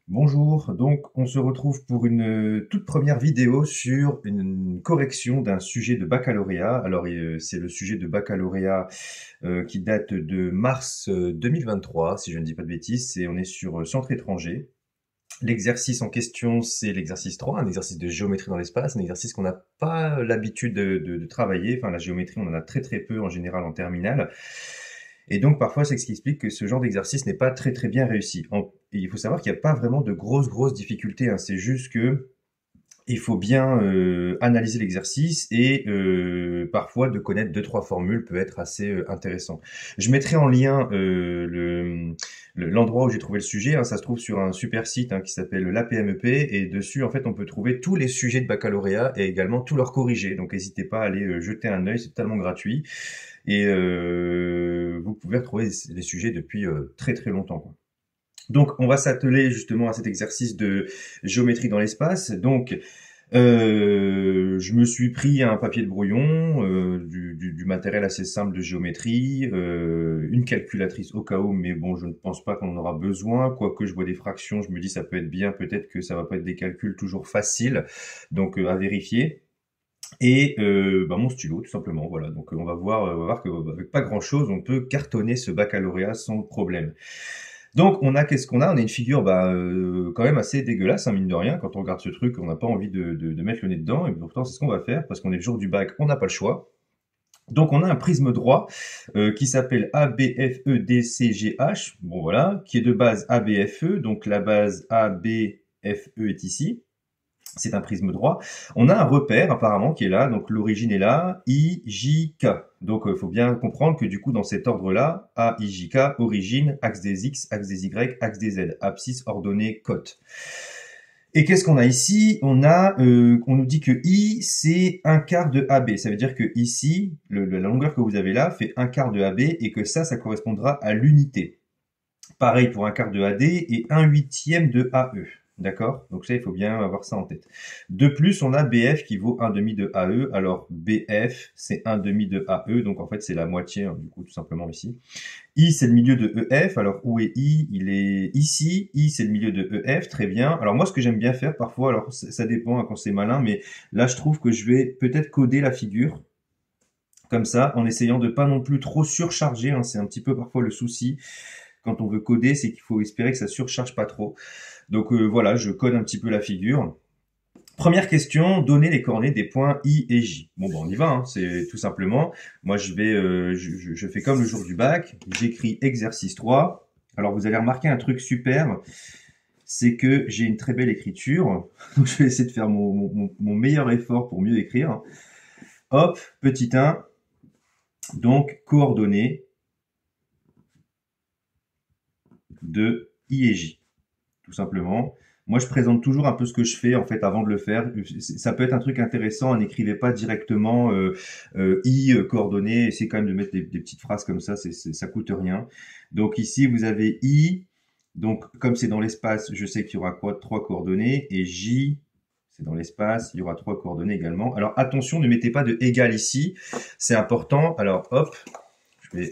Bonjour, donc on se retrouve pour une toute première vidéo sur une correction d'un sujet de baccalauréat. Alors c'est le sujet de baccalauréat qui date de mars 2023, si je ne dis pas de bêtises, et on est sur centre étranger. L'exercice en question, c'est l'exercice 3, un exercice de géométrie dans l'espace, un exercice qu'on n'a pas l'habitude de travailler. Enfin, la géométrie, on en a très très peu en général en terminale. Et donc parfois, c'est ce qui explique que ce genre d'exercice n'est pas très très bien réussi. Il faut savoir qu'il n'y a pas vraiment de grosses difficultés, hein. C'est juste que il faut bien analyser l'exercice et parfois de connaître deux trois formules peut être assez intéressant. Je mettrai en lien l'endroit où j'ai trouvé le sujet, hein. Ça se trouve sur un super site, hein, qui s'appelle l'APMEP, et dessus en fait on peut trouver tous les sujets de baccalauréat et également tous leurs corrigés. Donc n'hésitez pas à aller jeter un œil, c'est totalement gratuit et vous pouvez retrouver les sujets depuis très très longtemps, quoi. Donc, on va s'atteler justement à cet exercice de géométrie dans l'espace. Donc, je me suis pris un papier de brouillon, du matériel assez simple de géométrie, une calculatrice au cas où, mais bon, je ne pense pas qu'on en aura besoin. Quoique je vois des fractions, je me dis ça peut être bien, peut-être que ça va pas être des calculs toujours faciles, donc à vérifier. Et mon stylo, tout simplement. Voilà. Donc on va voir qu'avec pas grand-chose, on peut cartonner ce baccalauréat sans problème. Donc qu'est-ce qu'on a? On a une figure quand même assez dégueulasse, hein, mine de rien. Quand on regarde ce truc, on n'a pas envie de mettre le nez dedans, et pourtant c'est ce qu'on va faire, parce qu'on est le jour du bac, on n'a pas le choix. Donc on a un prisme droit qui s'appelle ABFEDCGH, bon voilà, qui est de base ABFE, donc la base ABFE est ici. C'est un prisme droit. On a un repère apparemment qui est là, donc l'origine est là, I, J, K. Donc il faut bien comprendre que du coup dans cet ordre-là, A, I, J, K, origine, axe des X, axe des Y, axe des Z, abscisse, ordonnée, cote. Et qu'est-ce qu'on a ici? On nous dit que I c'est un quart de AB. Ça veut dire que ici, la longueur que vous avez là fait un quart de AB et que ça correspondra à l'unité. Pareil pour un quart de AD et un huitième de AE. D'accord? Donc ça, il faut bien avoir ça en tête. De plus, on a BF qui vaut un demi de AE. Alors BF, c'est un demi de AE. Donc en fait, c'est la moitié, hein, du coup, tout simplement ici. I, c'est le milieu de EF. Alors où est I? Il est ici. I, c'est le milieu de EF. Très bien. Alors moi, ce que j'aime bien faire parfois, alors ça dépend, hein, quand c'est malin, mais là, je trouve que je vais peut-être coder la figure comme ça, en essayant de pas non plus trop surcharger, hein. C'est un petit peu parfois le souci quand on veut coder, c'est qu'il faut espérer que ça surcharge pas trop. Donc voilà, je code un petit peu la figure. Première question, donner les coordonnées des points I et J. Bon, on y va, hein, c'est tout simplement. Moi, je fais comme le jour du bac, j'écris exercice 3. Alors, vous allez remarquer un truc super, c'est que j'ai une très belle écriture. Donc, je vais essayer de faire mon meilleur effort pour mieux écrire. Hop, petit 1, donc coordonnées de I et J, tout simplement. Moi, je présente toujours un peu ce que je fais en fait avant de le faire. Ça peut être un truc intéressant. N'écrivez pas directement I coordonnées. Essayez quand même de mettre des petites phrases comme ça. Ça coûte rien. Donc ici, vous avez I. Donc comme c'est dans l'espace, je sais qu'il y aura quoi? 3 coordonnées. Et J, c'est dans l'espace, il y aura 3 coordonnées également. Alors attention, ne mettez pas de égal ici. C'est important. Alors hop, je vais...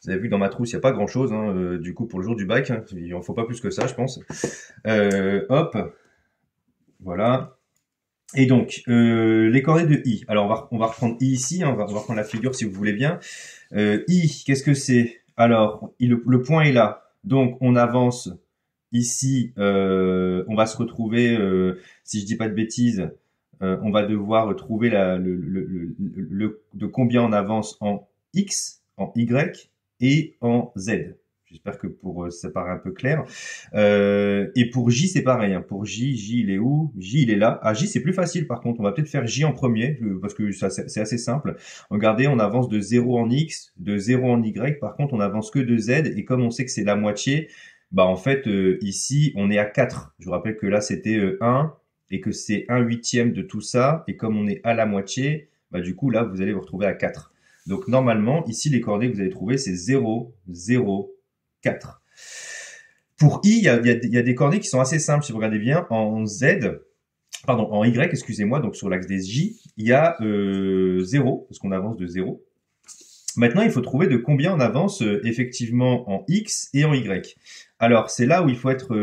Vous avez vu, dans ma trousse, il n'y a pas grand-chose, hein, du coup, pour le jour du bac. Hein, il en faut pas plus que ça, je pense. Hop, voilà. Et donc, les coordonnées de I. Alors, on va reprendre I ici, hein, on va reprendre la figure si vous voulez bien. I, qu'est-ce que c'est? Alors, le point est là. Donc, on avance ici. On va se retrouver, si je dis pas de bêtises, on va devoir trouver de combien on avance en X, en Y et en Z. J'espère que ça paraît un peu clair. Et pour J, c'est pareil, hein. Pour J, il est où? J, il est là. Ah, J, c'est plus facile par contre. On va peut-être faire J en premier, parce que ça, c'est assez simple. Regardez, on avance de 0 en X, de 0 en Y. Par contre, on avance que de Z. Et comme on sait que c'est la moitié, bah en fait, ici, on est à 4. Je vous rappelle que là, c'était 1 et que c'est 1/8 de tout ça. Et comme on est à la moitié, bah du coup, là, vous allez vous retrouver à 4. Donc normalement, ici, les coordonnées que vous allez trouver, c'est 0, 0, 4. Pour I, il y a des coordonnées qui sont assez simples, si vous regardez bien. En Y, excusez-moi, donc sur l'axe des J, il y a 0, parce qu'on avance de 0. Maintenant, il faut trouver de combien on avance effectivement en X et en Y. Alors, c'est là où il faut être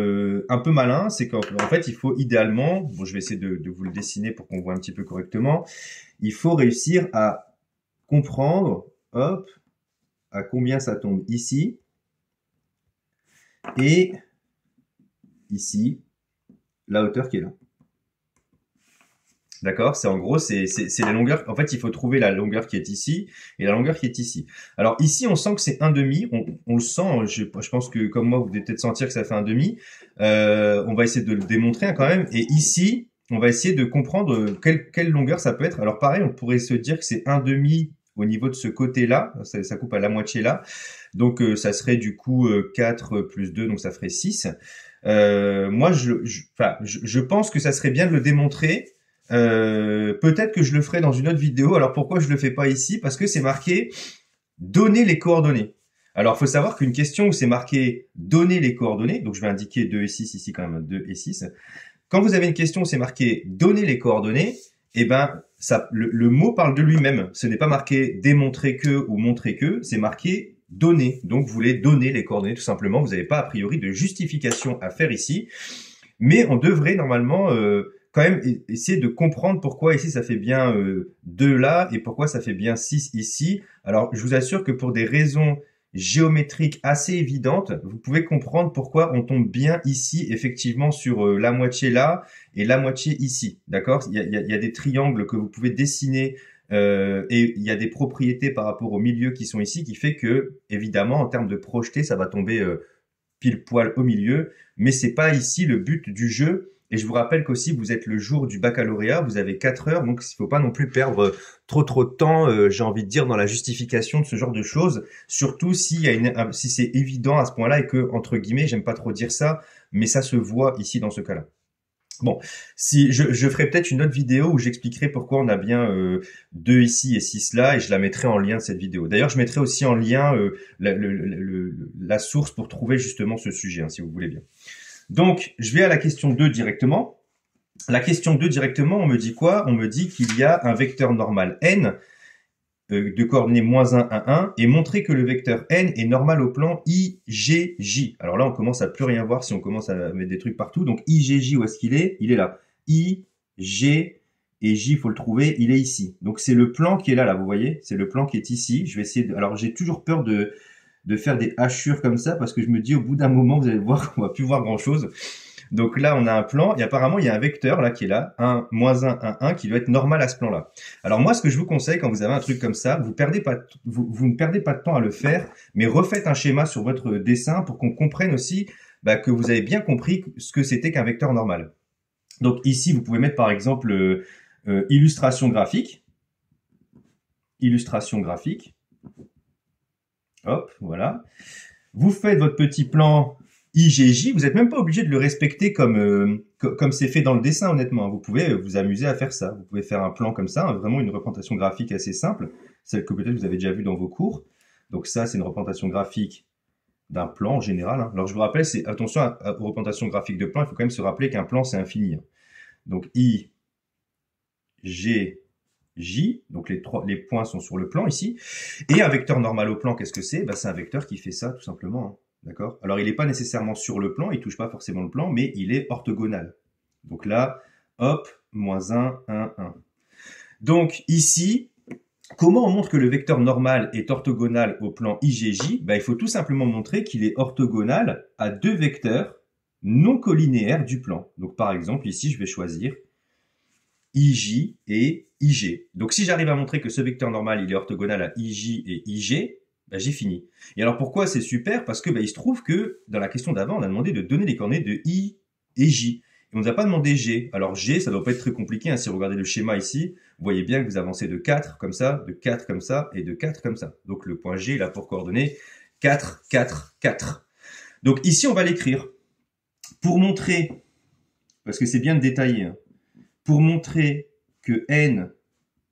un peu malin, c'est qu'en fait, il faut idéalement, bon, je vais essayer de vous le dessiner pour qu'on voit un petit peu correctement, il faut réussir à comprendre, hop, à combien ça tombe ici et ici, la hauteur qui est là. D'accord? C'est en gros, c'est la longueur. En fait, il faut trouver la longueur qui est ici et la longueur qui est ici. Alors ici, on sent que c'est un demi. On le sent. Je pense que comme moi, vous devez peut-être sentir que ça fait un demi. On va essayer de le démontrer hein, quand même. Et ici, on va essayer de comprendre quelle longueur ça peut être. Alors pareil, on pourrait se dire que c'est un demi au niveau de ce côté-là. Ça coupe à la moitié là. Donc ça serait du coup 4 plus 2, donc ça ferait 6. Moi, je pense que ça serait bien de le démontrer. Peut-être que je le ferai dans une autre vidéo. Alors pourquoi je le fais pas ici? Parce que c'est marqué donner les coordonnées. Alors il faut savoir qu'une question où c'est marqué donner les coordonnées, donc je vais indiquer 2 et 6 ici quand même, 2 et 6. Quand vous avez une question où c'est marqué donner les coordonnées, eh ben ça, le mot parle de lui-même. Ce n'est pas marqué démontrer que ou montrer que, c'est marqué donner. Donc vous voulez donner les coordonnées tout simplement. Vous n'avez pas a priori de justification à faire ici, mais on devrait normalement quand même essayer de comprendre pourquoi ici ça fait bien 2 là et pourquoi ça fait bien 6 ici. Alors je vous assure que pour des raisons géométriques assez évidentes, vous pouvez comprendre pourquoi on tombe bien ici effectivement sur la moitié là et la moitié ici. D'accord? Il y a des triangles que vous pouvez dessiner et il y a des propriétés par rapport au milieu qui sont ici qui fait que évidemment en termes de projeté ça va tomber pile poil au milieu, mais c'est pas ici le but du jeu. Et je vous rappelle qu'aussi vous êtes le jour du baccalauréat, vous avez 4 heures, donc il faut pas non plus perdre trop de temps, j'ai envie de dire, dans la justification de ce genre de choses, surtout s'il y a si c'est évident à ce point-là et que, entre guillemets, j'aime pas trop dire ça, mais ça se voit ici dans ce cas-là. Bon, si je ferai peut-être une autre vidéo où j'expliquerai pourquoi on a bien 2 ici et 6 là, et je la mettrai en lien de cette vidéo. D'ailleurs, je mettrai aussi en lien la source pour trouver justement ce sujet, hein, si vous voulez bien. Donc, je vais à la question 2 directement. La question 2 directement, on me dit quoi? On me dit qu'il y a un vecteur normal n de coordonnées -1, 1, 1 et montrer que le vecteur n est normal au plan I, G, J. Alors là, on commence à plus rien voir si on commence à mettre des trucs partout. Donc I, G, J, où est-ce qu'il est? Il est là. I, G et J, il faut le trouver, il est ici. Donc c'est le plan qui est là, vous voyez? C'est le plan qui est ici. Je vais essayer de... Alors j'ai toujours peur de faire des hachures comme ça parce que je me dis au bout d'un moment, vous allez voir qu'on va plus voir grand-chose. Donc là, on a un plan et apparemment, il y a un vecteur là qui est là, 1, -1, 1, 1, qui doit être normal à ce plan-là. Alors moi, ce que je vous conseille quand vous avez un truc comme ça, vous ne perdez pas de temps à le faire, mais refaites un schéma sur votre dessin pour qu'on comprenne aussi que vous avez bien compris ce que c'était qu'un vecteur normal. Donc ici, vous pouvez mettre par exemple illustration graphique. Illustration graphique. Hop, voilà. Vous faites votre petit plan IGJ, vous n'êtes même pas obligé de le respecter comme c'est fait dans le dessin, honnêtement. Vous pouvez vous amuser à faire ça. Vous pouvez faire un plan comme ça, hein, vraiment une représentation graphique assez simple, celle que peut-être vous avez déjà vue dans vos cours. Donc ça, c'est une représentation graphique d'un plan en général. Hein. Alors je vous rappelle, c'est attention aux représentations graphiques de plan, il faut quand même se rappeler qu'un plan, c'est infini. Hein. Donc I, G, J, donc les points sont sur le plan ici. Et un vecteur normal au plan, qu'est-ce que c'est? C'est un vecteur qui fait ça, tout simplement. Hein. D'accord? Alors, il n'est pas nécessairement sur le plan, il touche pas forcément le plan, mais il est orthogonal. Donc là, hop, -1, 1, 1. Donc ici, comment on montre que le vecteur normal est orthogonal au plan IGJ? Il faut tout simplement montrer qu'il est orthogonal à deux vecteurs non collinéaires du plan. Donc par exemple, ici, je vais choisir IJ et IG. Donc si j'arrive à montrer que ce vecteur normal, il est orthogonal à IJ et IG, j'ai fini. Et alors pourquoi c'est super? Parce que il se trouve que dans la question d'avant, on a demandé de donner les coordonnées de I et J. Et on nous a pas demandé G. Alors G, ça doit pas être très compliqué. Hein. Si vous regardez le schéma ici, vous voyez bien que vous avancez de 4 comme ça, de 4 comme ça et de 4 comme ça. Donc le point G, il a pour coordonnées 4, 4, 4. Donc ici, on va l'écrire. Pour montrer, parce que c'est bien de détailler, hein, pour montrer que N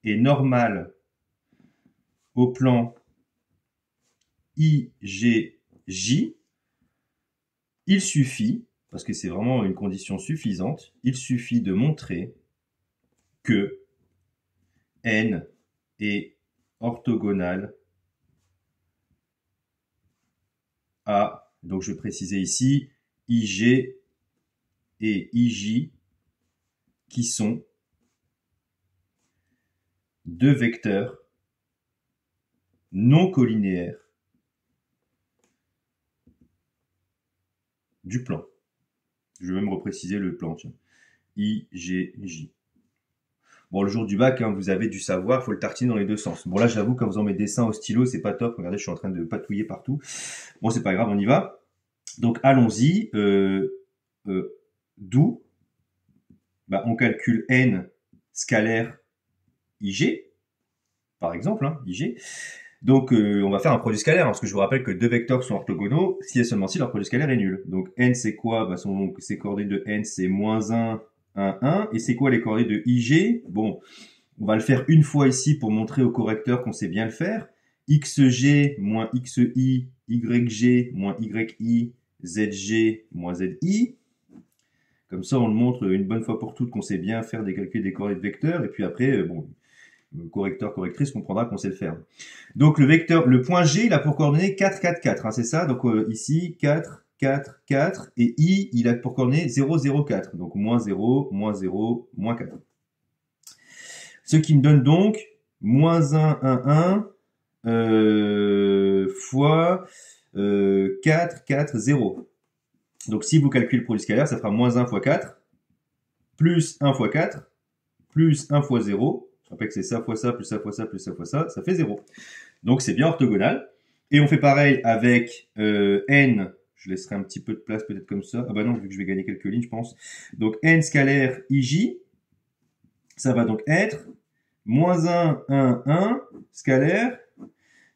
est normal au plan IGJ, il suffit, parce que c'est vraiment une condition suffisante, il suffit de montrer que N est orthogonal A, donc je vais préciser ici, IG et IJ, qui sont deux vecteurs non collinéaires du plan. Je vais même repréciser le plan, tiens. I, G, J. Bon, le jour du bac, hein, vous avez dû savoir, il faut le tartiner dans les deux sens. Bon, là, j'avoue, qu'en faisant mes dessins au stylo, c'est pas top. Regardez, je suis en train de patouiller partout. Bon, c'est pas grave, on y va. Donc, allons-y. D'où on calcule n scalaire ig, par exemple, hein, ig. Donc, on va faire un produit scalaire, hein, parce que je vous rappelle que deux vecteurs sont orthogonaux si et seulement si leur produit scalaire est nul. Donc, n, c'est quoi? Ces coordonnées de n, c'est -1, 1, 1. Et c'est quoi les coordonnées de ig? Bon, on va le faire une fois ici pour montrer au correcteur qu'on sait bien le faire. xg moins xi, yg moins yi, zg moins zi. Comme ça, on le montre une bonne fois pour toutes qu'on sait bien faire des calculs des coordonnées de vecteurs. Et puis après, bon, le correcteur, correctrice comprendra qu'on sait le faire. Donc le vecteur, le point G, il a pour coordonnées 4, 4, 4, hein, c'est ça. Donc ici, 4, 4, 4. Et I, il a pour coordonnées 0, 0, 4. Donc moins 0, moins 0, moins 4. Ce qui me donne donc moins 1, 1, 1 fois 4, 4, 0. Donc si vous calculez le produit scalaire, ça fera moins 1 fois 4, plus 1 fois 4, plus 1 fois 0. Je rappelle que c'est ça fois ça, plus ça fois ça, plus ça fois ça, ça fait 0. Donc c'est bien orthogonal. Et on fait pareil avec n, je laisserai un petit peu de place peut-être comme ça. Ah bah non, vu que je vais gagner quelques lignes, je pense. Donc n scalaire ij, ça va donc être moins 1, 1, 1, scalaire.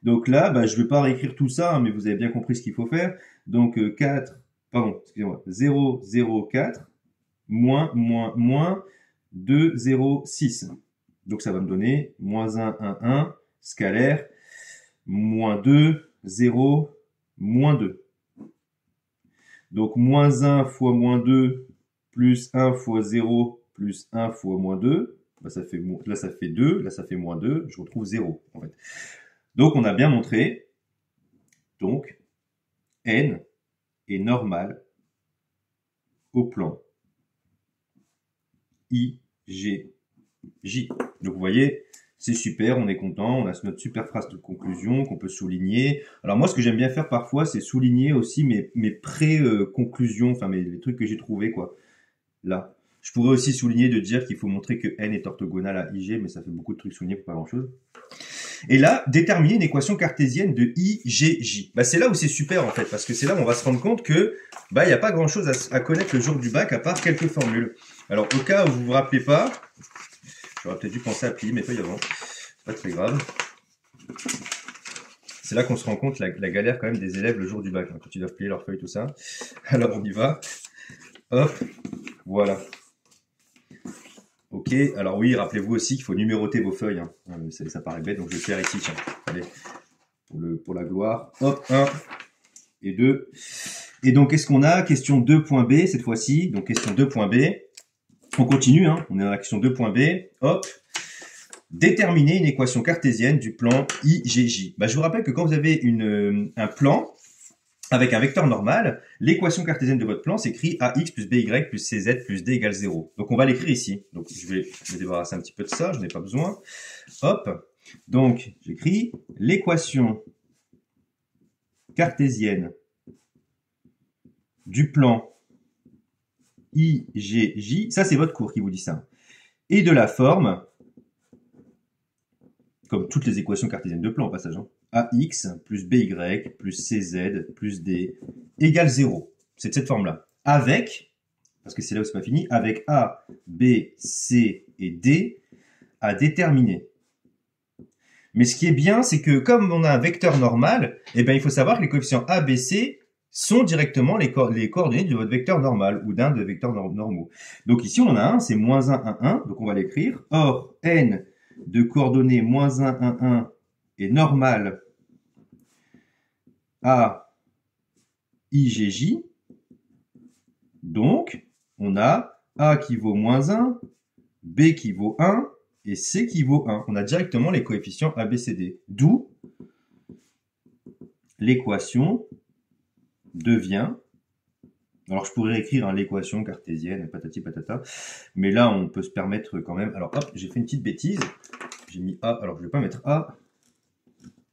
Donc là, bah, je ne vais pas réécrire tout ça, hein, mais vous avez bien compris ce qu'il faut faire. Donc 4, pardon, excusez-moi, 0, 0, 4, moins, moins, moins, 2, 0, 6. Donc ça va me donner moins 1, 1, 1, scalaire, moins 2, 0, moins 2. Donc moins 1 fois moins 2, plus 1 fois 0, plus 1 fois moins 2. Bah, ça fait, là ça fait 2, là ça fait moins 2, je retrouve 0 en fait. Donc on a bien montré, donc n est normal au plan I, G, J. Donc vous voyez, c'est super, on est content, on a notre super phrase de conclusion qu'on peut souligner. Alors moi, ce que j'aime bien faire parfois, c'est souligner aussi mes pré-conclusions, enfin les trucs que j'ai trouvés, quoi. Là. Je pourrais aussi souligner de dire qu'il faut montrer que n est orthogonal à ig, mais ça fait beaucoup de trucs soulignés pour pas grand-chose. Et là, déterminer une équation cartésienne de IGJ. Bah, c'est là où c'est super en fait, parce que c'est là où on va se rendre compte que bah, il n'y a pas grand-chose à connaître le jour du bac à part quelques formules. Alors au cas où vous vous rappelez pas, j'aurais peut-être dû penser à plier mes feuilles avant, c'est pas très grave. C'est là qu'on se rend compte la galère quand même des élèves le jour du bac, hein, quand ils doivent plier leurs feuilles, tout ça. Alors on y va. Hop, voilà. Ok, alors oui, rappelez-vous aussi qu'il faut numéroter vos feuilles. Hein. Ça paraît bête, donc je vais le faire ici. Tiens. Allez, pour la gloire. Hop, 1 et 2. Et donc, qu'est-ce qu'on a? Question 2.b cette fois-ci. Donc, question 2.b. On continue, hein. On est dans la question 2.b. Hop. Déterminer une équation cartésienne du plan IGJ. Bah, je vous rappelle que quand vous avez un plan avec un vecteur normal, l'équation cartésienne de votre plan s'écrit AX plus BY plus CZ plus D égale 0. Donc on va l'écrire ici. Donc je vais me débarrasser un petit peu de ça, je n'ai pas besoin. Hop. Donc j'écris l'équation cartésienne du plan IGJ. Ça c'est votre cours qui vous dit ça. Et de la forme, comme toutes les équations cartésiennes de plan au passage, hein, AX plus BY plus CZ plus D égale 0. C'est de cette forme-là. Avec, parce que c'est là où c'est pas fini, avec A, B, C et D à déterminer. Mais ce qui est bien, c'est que comme on a un vecteur normal, eh ben, il faut savoir que les coefficients A, B, C sont directement les coordonnées de votre vecteur normal ou d'un de vecteurs normaux. Donc ici, on en a un, c'est moins 1, 1, 1, donc on va l'écrire. Or, n de coordonnées moins 1, 1, 1 est normal à IGJ. Donc, on a A qui vaut moins 1, B qui vaut 1 et C qui vaut 1. On a directement les coefficients A, B, C, D. D'où l'équation devient, alors je pourrais écrire l'équation cartésienne, patati patata, mais là on peut se permettre quand même, alors hop, j'ai fait une petite bêtise, j'ai mis A, alors je vais pas mettre A,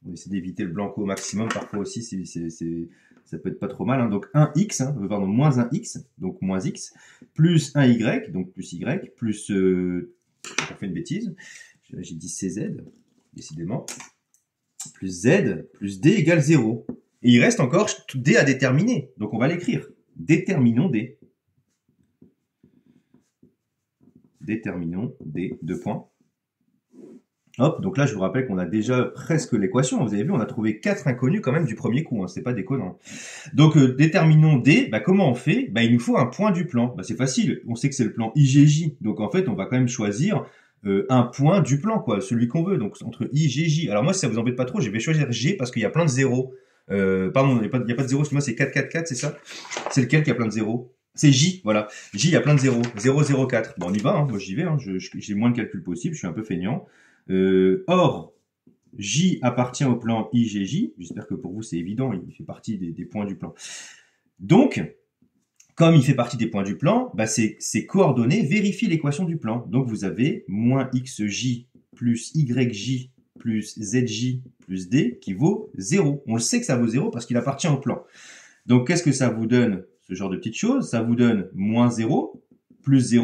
on va essayer d'éviter le blanco au maximum, parfois aussi ça peut être pas trop mal, hein. Donc 1x, hein, pardon, moins 1x, donc moins x, plus 1y, donc plus y, plus, j'ai fait une bêtise, j'ai dit cz, décidément, plus z, plus d égale 0. Et il reste encore d à déterminer, donc on va l'écrire. Déterminons d. Déterminons d, 2 points. Hop, donc là je vous rappelle qu'on a déjà presque l'équation. Vous avez vu, on a trouvé 4 inconnus quand même du premier coup, hein, c'est pas déconnant. Donc déterminons d, comment on fait? Il nous faut un point du plan. C'est facile, on sait que c'est le plan IGJ, donc en fait on va quand même choisir un point du plan, quoi, celui qu'on veut, donc entre I, G, J. Alors moi, si ça vous embête pas trop, je vais choisir G parce qu'il y a plein de zéros. Pardon, il n'y a pas de zéros, moi c'est 4, 4, 4, c'est ça? C'est lequel qui a plein de zéros? C'est J, voilà. J, il y a plein de zéros. 0, 0, 4. Bon, on y va, hein. Moi j'y vais, hein. J'ai moins de calculs possible, je suis un peu feignant. Or, J appartient au plan IGJ. J'espère que pour vous c'est évident, il fait partie des points du plan. Donc, comme il fait partie des points du plan, ces coordonnées vérifient l'équation du plan. Donc vous avez moins xj plus yj plus zj plus d qui vaut 0. On le sait que ça vaut 0 parce qu'il appartient au plan. Donc qu'est-ce que ça vous donne, ce genre de petites choses? Ça vous donne moins 0, plus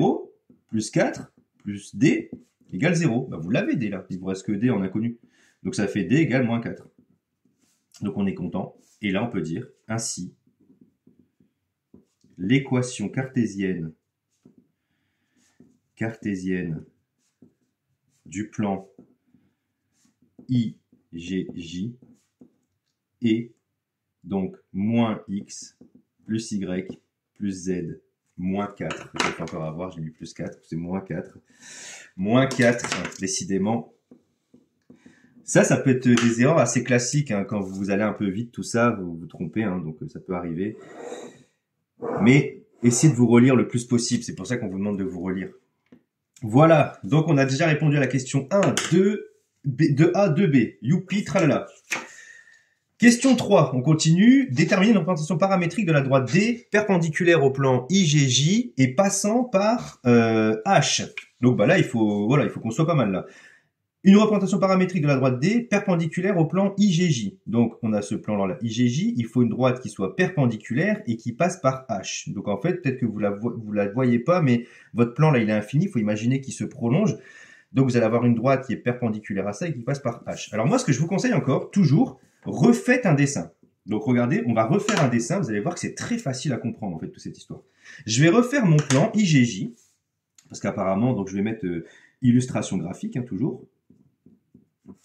4, plus d égale 0. Vous l'avez d là, il vous reste que d en inconnu. Donc ça fait d égale moins 4. Donc on est content. Et là on peut dire ainsi, l'équation cartésienne du plan IGJ est donc moins x plus y plus z moins 4. Je vais encore avoir, j'ai mis plus 4, c'est moins 4. Moins 4, décidément. Ça peut être des erreurs assez classiques, hein, quand vous allez un peu vite, tout ça, vous vous trompez, hein, donc ça peut arriver. Mais essayez de vous relire le plus possible, c'est pour ça qu'on vous demande de vous relire. Voilà, donc on a déjà répondu à la question 1, 2, 2A, 2B. Youpi, tralala. Question 3, on continue. Déterminer une représentation paramétrique de la droite D perpendiculaire au plan IGJ et passant par H. Donc là, il faut qu'on soit pas mal là. Une représentation paramétrique de la droite D perpendiculaire au plan IGJ. Donc on a ce plan là, IGJ, il faut une droite qui soit perpendiculaire et qui passe par H. Donc en fait, peut-être que vous la voyez pas, mais votre plan là, il est infini, il faut imaginer qu'il se prolonge. Donc vous allez avoir une droite qui est perpendiculaire à ça et qui passe par H. Alors moi, ce que je vous conseille encore, toujours, refaites un dessin. Donc regardez, on va refaire un dessin, vous allez voir que c'est très facile à comprendre en fait toute cette histoire. Je vais refaire mon plan IGJ, parce qu'apparemment, donc je vais mettre illustration graphique, hein, toujours.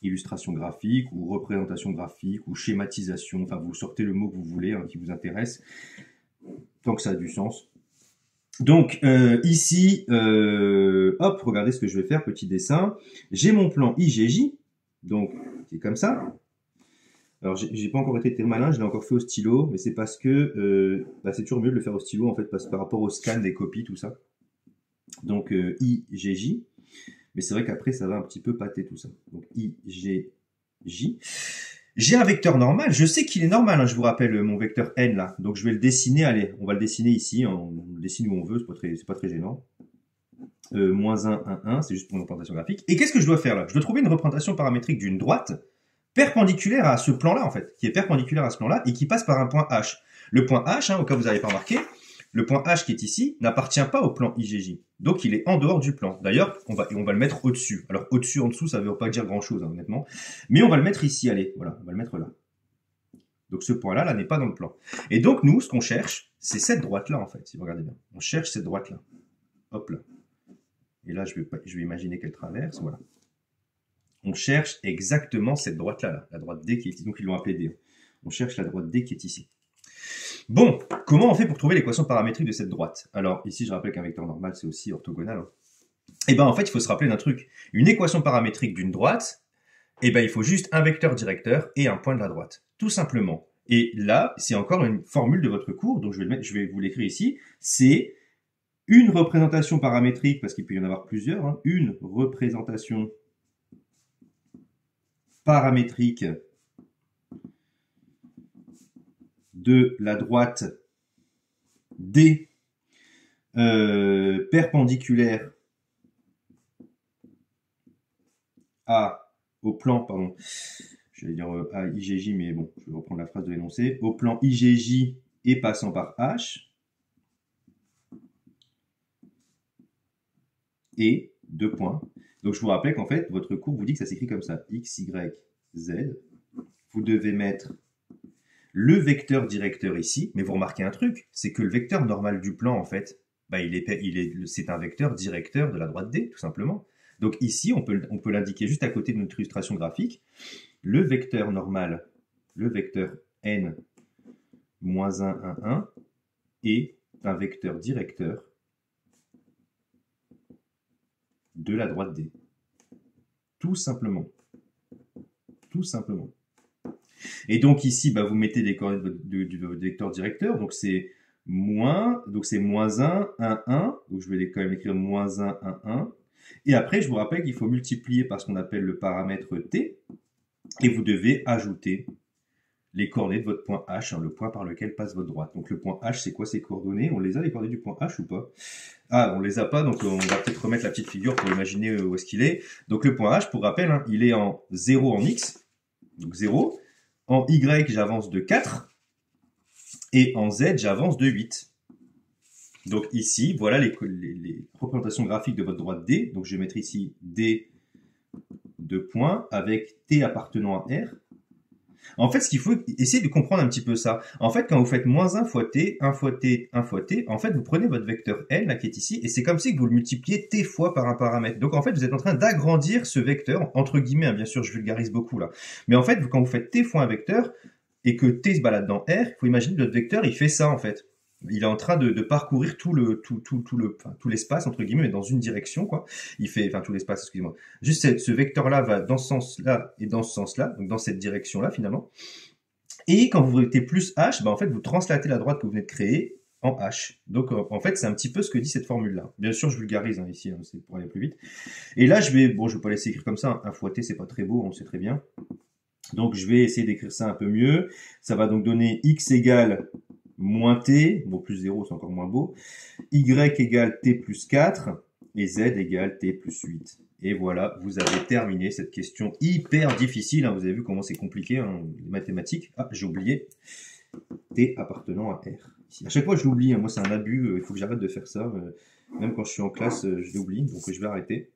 Illustration graphique ou représentation graphique ou schématisation, enfin vous sortez le mot que vous voulez, hein, qui vous intéresse, tant que ça a du sens. Donc ici, hop, regardez ce que je vais faire, petit dessin. J'ai mon plan IGJ, donc c'est comme ça. Alors j'ai pas encore été très malin, je l'ai encore fait au stylo, mais c'est parce que c'est toujours mieux de le faire au stylo en fait, parce que par rapport au scan des copies, tout ça. Donc IGJ. Mais c'est vrai qu'après, ça va un petit peu pâter tout ça. Donc, IGJ. J'ai un vecteur normal. Je sais qu'il est normal, hein, je vous rappelle mon vecteur N là. Donc, je vais le dessiner. Allez, on va le dessiner ici. On le dessine où on veut, c'est pas très gênant. Moins 1, 1, 1, c'est juste pour une représentation graphique. Et qu'est-ce que je dois faire là? Je dois trouver une représentation paramétrique d'une droite perpendiculaire à ce plan-là, en fait. Qui est perpendiculaire à ce plan-là et qui passe par un point H. Le point H, hein, au cas où vous n'avez pas remarqué, le point H qui est ici n'appartient pas au plan IGJ. Donc, il est en dehors du plan. D'ailleurs, on va le mettre au-dessus. Alors, au-dessus, en dessous, ça ne veut pas dire grand-chose, hein, honnêtement. Mais on va le mettre ici, allez. Voilà, on va le mettre là. Donc, ce point-là, là, n'est pas dans le plan. Et donc, nous, ce qu'on cherche, c'est cette droite-là, en fait, si vous regardez bien. On cherche cette droite-là. Hop là. Et là, je vais imaginer qu'elle traverse, voilà. On cherche exactement cette droite-là, là. La droite D qui est ici. Donc, ils l'ont appelée D. On cherche la droite D qui est ici. Bon, comment on fait pour trouver l'équation paramétrique de cette droite? Alors, ici, je rappelle qu'un vecteur normal, c'est aussi orthogonal. Hein. Et en fait, il faut se rappeler d'un truc. Une équation paramétrique d'une droite, il faut juste un vecteur directeur et un point de la droite. Tout simplement. Et là, c'est encore une formule de votre cours, donc je vais vous l'écrire ici. C'est une représentation paramétrique, parce qu'il peut y en avoir plusieurs, hein, une représentation paramétrique de la droite D perpendiculaire au plan, pardon, j'allais dire à IGJ, mais bon, je vais reprendre la phrase de l'énoncé, au plan IGJ et passant par H, et deux points. Donc je vous rappelle qu'en fait, votre cours vous dit que ça s'écrit comme ça, X, Y, Z. Vous devez mettre le vecteur directeur ici, mais vous remarquez un truc, c'est que le vecteur normal du plan, en fait, bah, c'est un vecteur directeur de la droite D, tout simplement. Donc ici, on peut l'indiquer juste à côté de notre illustration graphique. Le vecteur normal, le vecteur n moins 1, 1, 1, est un vecteur directeur de la droite D. Tout simplement. Tout simplement. Et donc ici, bah, vous mettez les coordonnées du vecteur directeur. Donc c'est moins 1, 1, 1. Donc je vais quand même écrire moins 1, 1, 1. Et après, je vous rappelle qu'il faut multiplier par ce qu'on appelle le paramètre t. Et vous devez ajouter les coordonnées de votre point H, hein, le point par lequel passe votre droite. Donc le point H, c'est quoi ces coordonnées? On les a, les coordonnées du point H ou pas? Ah, on les a pas, donc on va peut-être remettre la petite figure pour imaginer où est-ce qu'il est. Donc le point H, pour rappel, hein, il est en 0 en X, donc 0. En Y, j'avance de 4. Et en Z, j'avance de 8. Donc ici, voilà les représentations graphiques de votre droite D. Donc je vais mettre ici D de points avec T appartenant à R. En fait, ce qu'il faut essayer de comprendre un petit peu ça. En fait, quand vous faites moins 1 fois T, 1 fois T, 1 fois T, en fait, vous prenez votre vecteur N, là, qui est ici, et c'est comme si vous le multipliez T fois par un paramètre. Donc, en fait, vous êtes en train d'agrandir ce vecteur, entre guillemets, hein, bien sûr, je vulgarise beaucoup, là. Mais en fait, quand vous faites T fois un vecteur, et que T se balade dans R, il faut imaginer que votre vecteur, il fait ça, en fait. Il est en train de parcourir tout l'espace, entre guillemets, mais dans une direction, quoi. Il fait, enfin, tout l'espace, excusez-moi. Juste ce vecteur-là va dans ce sens-là et dans ce sens-là, donc dans cette direction-là, finalement. Et quand vous mettez plus H, bah, en fait, vous translatez la droite que vous venez de créer en H. Donc, en fait, c'est un petit peu ce que dit cette formule-là. Bien sûr, je vulgarise, hein, ici, hein, c'est pour aller plus vite. Et là, je vais pas laisser écrire comme ça, 1 fois T, c'est pas très beau, on sait très bien. Donc, je vais essayer d'écrire ça un peu mieux. Ça va donc donner X égale moins T, bon, plus 0, c'est encore moins beau, Y égale T plus 4, et Z égale T plus 8. Et voilà, vous avez terminé cette question hyper difficile, hein. Vous avez vu comment c'est compliqué, hein, les mathématiques. Ah, j'ai oublié T appartenant à R. Ici. À chaque fois, je l'oublie, hein. Moi, c'est un abus, il faut que j'arrête de faire ça. Même quand je suis en classe, je l'oublie, donc je vais arrêter.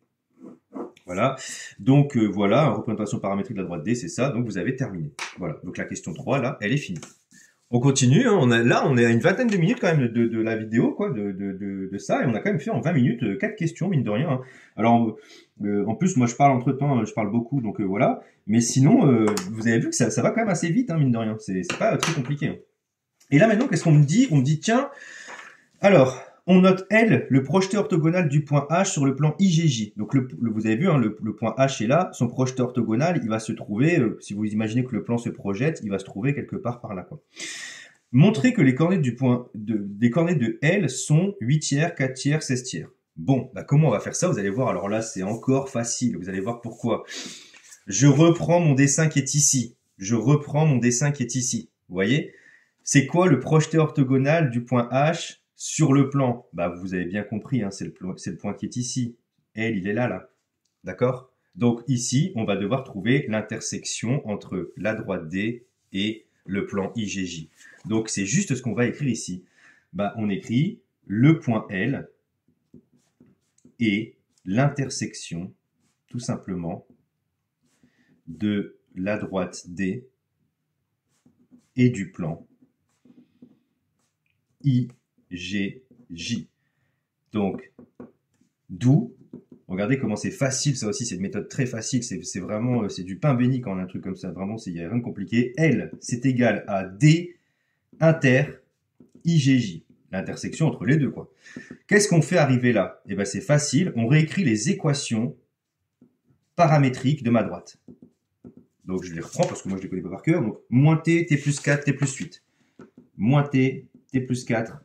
Voilà, donc voilà, représentation paramétrique de la droite D, c'est ça, donc vous avez terminé. Voilà, donc la question 3, là, elle est finie. On continue, hein, on est à une vingtaine de minutes quand même de la vidéo, quoi, de ça, et on a quand même fait en 20 minutes 4 questions, mine de rien. Hein. Alors, en plus, moi je parle entre-temps, je parle beaucoup, donc voilà, mais sinon, vous avez vu que ça va quand même assez vite, hein, mine de rien, c'est pas très compliqué. Hein. Et là maintenant, qu'est-ce qu'on me dit? On me dit, tiens, alors, on note L, le projeté orthogonal du point H sur le plan IGJ. Donc vous avez vu, hein, le point H est là, son projeté orthogonal, il va se trouver, si vous imaginez que le plan se projette, il va se trouver quelque part par là, quoi. Montrez que les coordonnées des coordonnées de L sont 8 tiers, 4 tiers, 16 tiers. Bon, bah comment on va faire ça? Vous allez voir, alors là c'est encore facile, vous allez voir pourquoi. Je reprends mon dessin qui est ici. Vous voyez? C'est quoi le projeté orthogonal du point H sur le plan? Bah, vous avez bien compris, hein, c'est le point qui est ici. L, il est là. D'accord? Donc ici, on va devoir trouver l'intersection entre la droite D et le plan IGJ. Donc c'est juste ce qu'on va écrire ici. Bah, on écrit le point L et l'intersection, tout simplement, de la droite D et du plan IGJ. Donc, d'où, regardez comment c'est facile, ça aussi c'est une méthode très facile, c'est vraiment, c'est du pain béni quand on a un truc comme ça, vraiment, il n'y a rien de compliqué. L, c'est égal à D inter IGJ, l'intersection entre les deux, quoi. Qu'est-ce qu'on fait arriver là? Eh ben c'est facile, on réécrit les équations paramétriques de ma droite. Donc je les reprends parce que moi je les connais pas par cœur. Donc moins T, T plus 4, T plus 8. Moins T, T plus 4,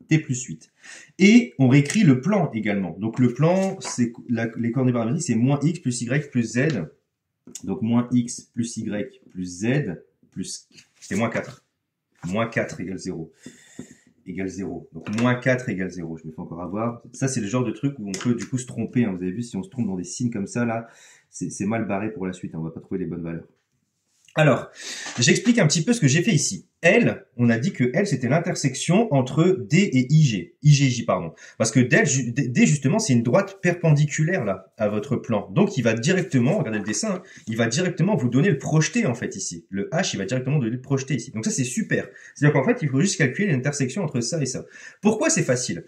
T plus 8. Et on réécrit le plan également. Donc le plan, c'est les coordonnées paramétriques, c'est moins X plus Y plus Z. Donc moins X plus Y plus Z plus... c'est moins 4. Moins 4 égale 0. Égale 0. Donc moins 4 égale 0. Je me fais encore avoir. Ça, c'est le genre de truc où on peut du coup se tromper. Hein. Vous avez vu, si on se trompe dans des signes comme ça, là, c'est mal barré pour la suite. Hein. On va pas trouver les bonnes valeurs. Alors, j'explique un petit peu ce que j'ai fait ici. L, on a dit que L, c'était l'intersection entre D et IGJ, pardon. Parce que D, justement, c'est une droite perpendiculaire, là, à votre plan. Donc, il va directement, regardez le dessin, hein, il va directement vous donner le projeté, en fait, ici. Le H, il va directement donner le projeté, ici. Donc ça, c'est super. C'est-à-dire qu'en fait, il faut juste calculer l'intersection entre ça et ça. Pourquoi c'est facile?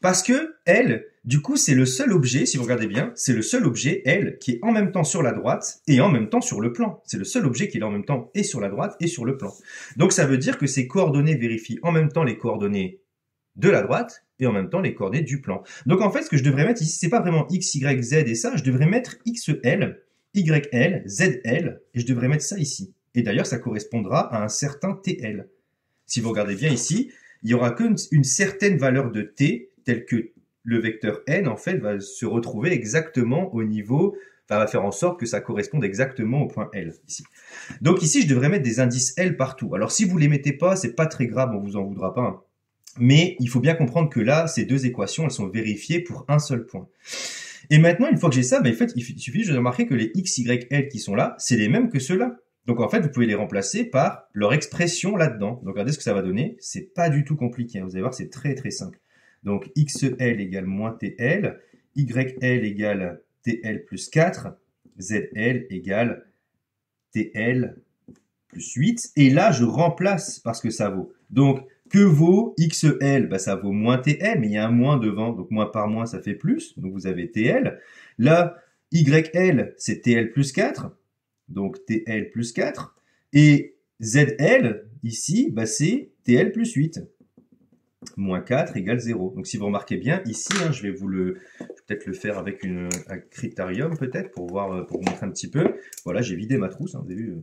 Parce que L, du coup, c'est le seul objet, si vous regardez bien, c'est le seul objet, L, qui est en même temps sur la droite et en même temps sur le plan. C'est le seul objet qui est en même temps et sur la droite et sur le plan. Donc ça veut dire que ces coordonnées vérifient en même temps les coordonnées de la droite et en même temps les coordonnées du plan. Donc en fait, ce que je devrais mettre ici, c'est pas vraiment X, Y, Z et ça, je devrais mettre XL, YL, ZL, et je devrais mettre ça ici. Et d'ailleurs, ça correspondra à un certain TL. Si vous regardez bien ici, il y aura qu'une certaine valeur de T, telle que le vecteur n, en fait, va se retrouver exactement au niveau, va faire en sorte que ça corresponde exactement au point L, ici. Donc ici, je devrais mettre des indices L partout. Alors si vous les mettez pas, c'est pas très grave, on vous en voudra pas. Hein. Mais il faut bien comprendre que là, ces deux équations, elles sont vérifiées pour un seul point. Et maintenant, une fois que j'ai ça, ben, en fait, il suffit juste de remarquer que les x, y, L qui sont là, c'est les mêmes que ceux-là. Donc en fait, vous pouvez les remplacer par leur expression là-dedans. Donc regardez ce que ça va donner. C'est pas du tout compliqué. Hein. Vous allez voir, c'est très très simple. Donc XL égale moins TL, YL égale TL plus 4, ZL égale TL plus 8. Et là, je remplace par ce que ça vaut. Donc, que vaut XL? Bah, ça vaut moins TL, mais il y a un moins devant. Donc, moins par moins, ça fait plus. Donc, vous avez TL. Là, YL, c'est TL plus 4. Donc, TL plus 4. Et ZL, ici, bah, c'est TL plus 8. Moins 4 égale 0. Donc si vous remarquez bien, ici, hein, je vais peut-être le faire avec un critérium peut-être pour voir, pour vous montrer un petit peu. Voilà, j'ai vidé ma trousse, hein, vous avez vu,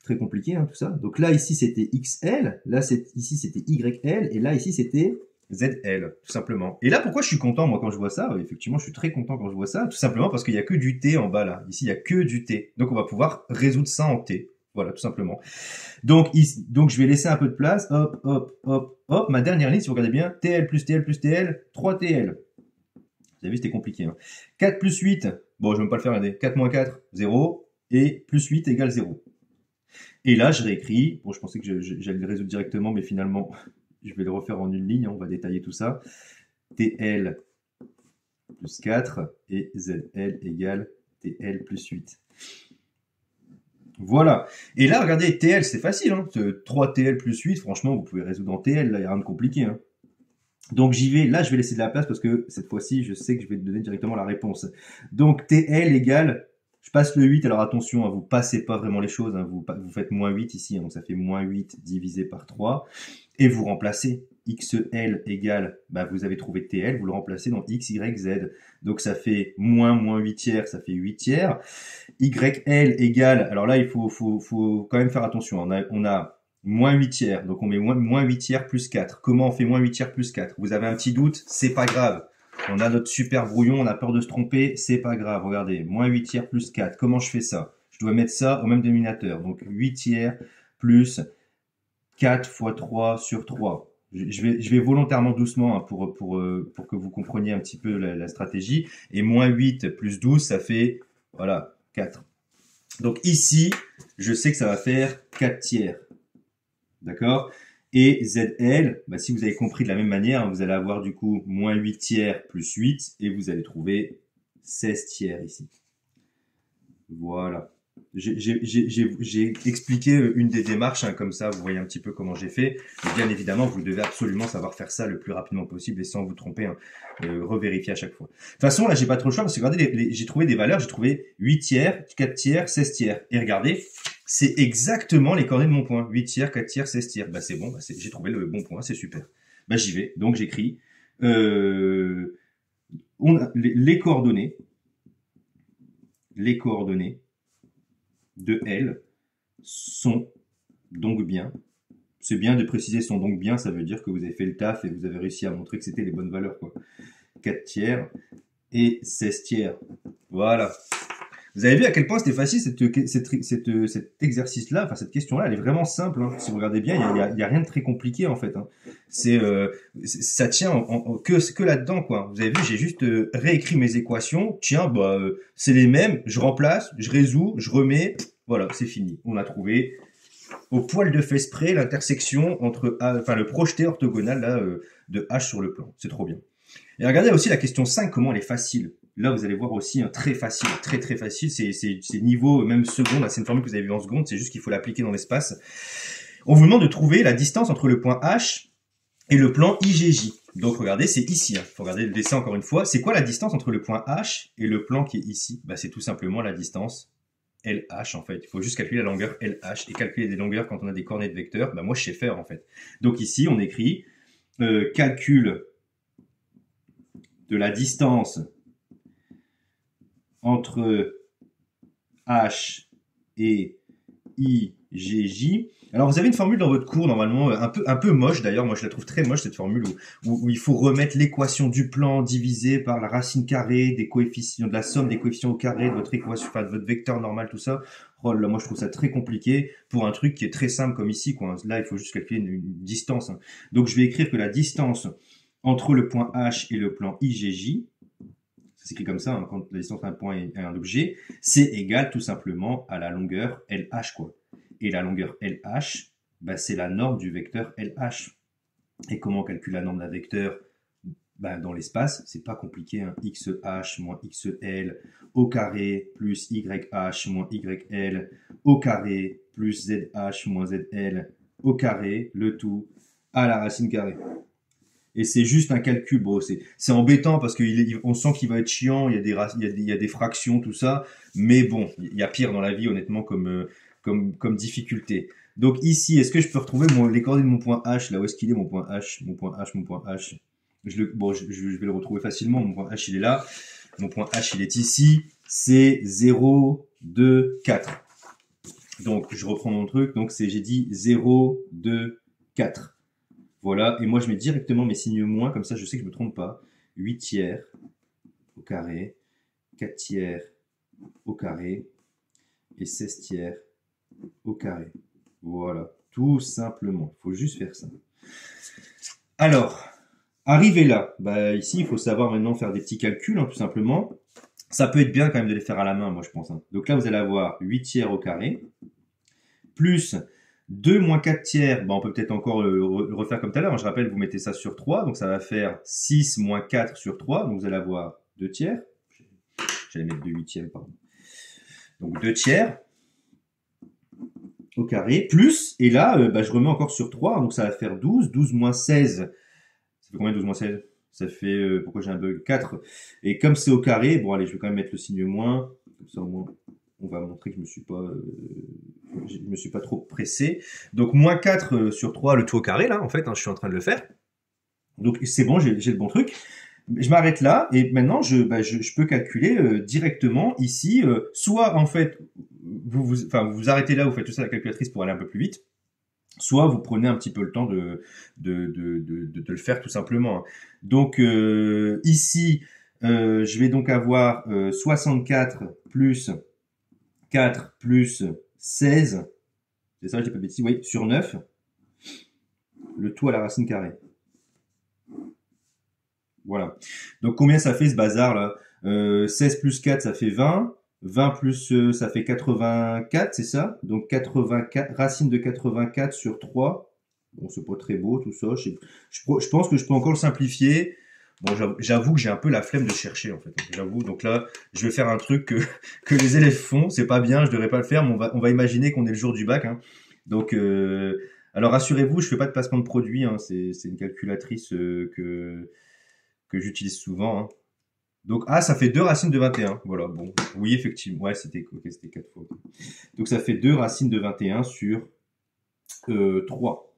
très compliqué tout ça. Donc là, ici, c'était XL, là, ici, c'était YL, et là, ici, c'était ZL, tout simplement. Et là, pourquoi je suis content, moi, quand je vois ça? Effectivement, je suis très content quand je vois ça, tout simplement parce qu'il n'y a que du T en bas, là. Ici, il n'y a que du T. Donc, on va pouvoir résoudre ça en T. Voilà, tout simplement. Donc je vais laisser un peu de place. Hop, hop, hop, hop. Ma dernière ligne, si vous regardez bien, TL plus TL plus TL, 3TL. Vous avez vu, c'était compliqué. Hein. 4 plus 8, bon, je ne vais même pas le faire, regardez. 4 moins 4, 0. Et plus 8 égale 0. Et là, je réécris. Bon, je pensais que j'allais le résoudre directement, mais finalement, je vais le refaire en une ligne. On va détailler tout ça. TL plus 4 et ZL égale TL plus 8. Voilà. Et là, regardez, TL, c'est facile. Hein. 3TL plus 8, franchement, vous pouvez résoudre en TL. Là, il n'y a rien de compliqué. Hein. Donc, j'y vais. Là, je vais laisser de la place parce que cette fois-ci, je sais que je vais te donner directement la réponse. Donc, TL égale, je passe le 8. Alors, attention, hein, vous passez pas vraiment les choses. Hein. Vous faites moins 8 ici. Hein, donc, ça fait moins 8 divisé par 3. Et vous remplacez. XL égale, bah, vous avez trouvé TL, vous le remplacez dans X, Y, Z. Donc ça fait moins 8 tiers, ça fait 8 tiers. YL égale, alors là il faut quand même faire attention, on a moins 8 tiers, donc on met moins 8 tiers plus 4. Comment on fait moins 8 tiers plus 4? Vous avez un petit doute, c'est pas grave. On a notre super brouillon, on a peur de se tromper, c'est pas grave. Regardez, moins 8 tiers plus 4, comment je fais ça? Je dois mettre ça au même dénominateur, donc 8 tiers plus 4 fois 3 sur 3. Je vais volontairement doucement hein, pour que vous compreniez un petit peu la stratégie. Et moins 8 plus 12, ça fait, voilà, 4. Donc ici, je sais que ça va faire 4 tiers. D'accord? Et ZL, bah, si vous avez compris de la même manière, vous allez avoir du coup moins 8 tiers plus 8 et vous allez trouver 16 tiers ici. Voilà. J'ai expliqué une des démarches, hein, comme ça vous voyez un petit peu comment j'ai fait. Mais bien évidemment, vous devez absolument savoir faire ça le plus rapidement possible et sans vous tromper, hein, revérifier à chaque fois. De toute façon, là, j'ai pas trop le choix parce que regardez, j'ai trouvé des valeurs, j'ai trouvé 8 tiers, 4 tiers, 16 tiers. Et regardez, c'est exactement les coordonnées de mon point. 8 tiers, 4 tiers, 16 tiers. Bah c'est bon, bah, j'ai trouvé le bon point, c'est super. Bah j'y vais, donc j'écris on a les coordonnées de L sont donc bien. C'est bien de préciser sont donc bien, ça veut dire que vous avez fait le taf et vous avez réussi à montrer que c'était les bonnes valeurs, quoi. 4 tiers et 16 tiers. Voilà. Vous avez vu à quel point c'était facile cet exercice-là, enfin cette question-là, elle est vraiment simple. Hein. Si vous regardez bien, il y a rien de très compliqué en fait. Hein. Ça tient que là-dedans quoi. Vous avez vu, j'ai juste réécrit mes équations. Tiens, c'est les mêmes. Je remplace, je résous, je remets. Voilà, c'est fini. On a trouvé au poil de fesse près l'intersection entre le projeté orthogonal là de H sur le plan. C'est trop bien. Et regardez aussi la question 5, comment elle est facile. Là, vous allez voir aussi un très facile, très très facile. C'est niveau même seconde. C'est une formule que vous avez vue en seconde. C'est juste qu'il faut l'appliquer dans l'espace. On vous demande de trouver la distance entre le point H et le plan IGJ. Donc regardez, c'est ici. Il faut regarder le dessin encore une fois. C'est quoi la distance entre le point H et le plan qui est ici? C'est tout simplement la distance LH en fait. Il faut juste calculer la longueur LH et calculer des longueurs quand on a des coordonnées de vecteurs. Moi, je sais faire en fait. Donc ici, on écrit calcul de la distance entre H et IGJ. Alors vous avez une formule dans votre cours normalement un peu moche d'ailleurs, moi je la trouve très moche cette formule où il faut remettre l'équation du plan divisée par la racine carrée des coefficients de la somme des coefficients au carré de votre équation, de votre vecteur normal, tout ça. Oh là, moi je trouve ça très compliqué pour un truc qui est très simple comme ici quoi. Là il faut juste calculer une distance. Hein. Donc je vais écrire que la distance entre le point H et le plan IGJ, ça s'écrit comme ça, hein, quand la distance entre un point et un objet, c'est égal tout simplement à la longueur LH, quoi. Et la longueur LH, c'est la norme du vecteur LH. Et comment on calcule la norme d'un vecteur dans l'espace? C'est pas compliqué, hein. XH moins XL au carré plus YH moins YL au carré plus ZH moins ZL au carré, le tout à la racine carrée. Et c'est juste un calcul, c'est embêtant parce qu'on sent qu'il va être chiant, il y a des fractions, tout ça. Mais bon, il y a pire dans la vie, honnêtement, comme difficulté. Donc ici, est-ce que je peux retrouver les coordonnées de mon point H, là où est-ce qu'il est mon point H, mon point H. Je vais le retrouver facilement, mon point H il est là. Mon point H il est ici, c'est 0, 2, 4. Donc je reprends mon truc, donc j'ai dit 0, 2, 4. Voilà, et moi je mets directement mes signes moins, comme ça je sais que je ne me trompe pas. 8 tiers au carré, 4 tiers au carré et 16 tiers au carré. Voilà, tout simplement, il faut juste faire ça. Alors, arrivé là, ici il faut savoir maintenant faire des petits calculs, hein, tout simplement. Ça peut être bien quand même de les faire à la main, moi je pense. Hein. Donc là vous allez avoir 8 tiers au carré, plus 2 moins 4 tiers, on peut peut-être encore le refaire comme tout à l'heure. Je rappelle, vous mettez ça sur 3, donc ça va faire 6 moins 4 sur 3, donc vous allez avoir 2 tiers. J'allais mettre 2 huitièmes, pardon. Donc 2 tiers au carré, plus, et là, je remets encore sur 3, donc ça va faire 12. 12 moins 16, ça fait combien 12 moins 16? Ça fait, pourquoi j'ai un bug? 4. Et comme c'est au carré, allez, je vais quand même mettre le signe moins, comme ça au moins, on va montrer que je me suis pas trop pressé. Donc, moins 4 sur 3, le tout au carré, là, en fait, hein, je suis en train de le faire. Donc, c'est bon, j'ai le bon truc. Je m'arrête là, et maintenant, je peux calculer directement ici, soit, en fait, vous arrêtez là, vous faites tout ça à la calculatrice pour aller un peu plus vite, soit vous prenez un petit peu le temps de le faire tout simplement. Donc, ici, je vais donc avoir 64 plus 4 plus 16, c'est ça, j'ai pas de bêtises, oui, sur 9, le tout à la racine carrée. Voilà. Donc combien ça fait ce bazar là? 16 plus 4 ça fait 20, 20 plus ça fait 84, c'est ça? Donc 84, racine de 84 sur 3, bon c'est pas très beau tout ça, je pense que je peux encore le simplifier. Bon, j'avoue que j'ai un peu la flemme de chercher en fait. J'avoue, donc là, je vais faire un truc que les élèves font. C'est pas bien, je devrais pas le faire, mais on va imaginer qu'on est le jour du bac. Hein. Donc, alors rassurez-vous, je fais pas de placement de produit. Hein. C'est une calculatrice que j'utilise souvent. Hein. Donc, ça fait 2 racines de 21. Voilà, bon, oui effectivement, ouais, c'était 4 fois. Donc ça fait 2 racines de 21 sur 3.